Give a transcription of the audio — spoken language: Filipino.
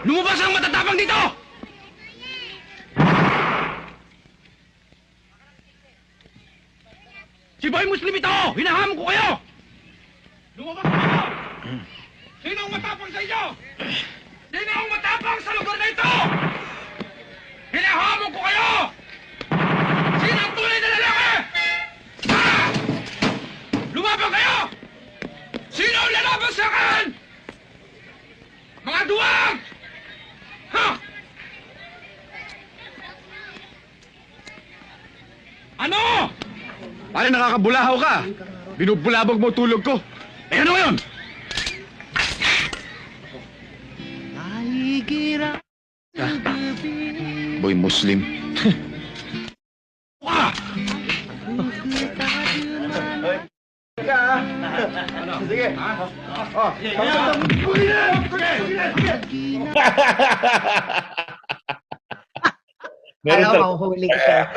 Lumabas ang matatapang dito! Si Boy Muslim ito! Hinahamon ko kayo! Lumabas kayo! Sino ang matapang sa inyo? Sino ang matapang sa lugar na ito? Hinahamon ko kayo! Sino ang tunay na lalaki? Ha? Lumabang kayo! Sino ang lalaban sa akin? Mga duwag! Ha? Ano? Pare, nakakabulahaw ka. Binubulabog mo tulog ko. Eh ano yun? Boy Muslim. Ah! Sige. Alam mo, huli kita.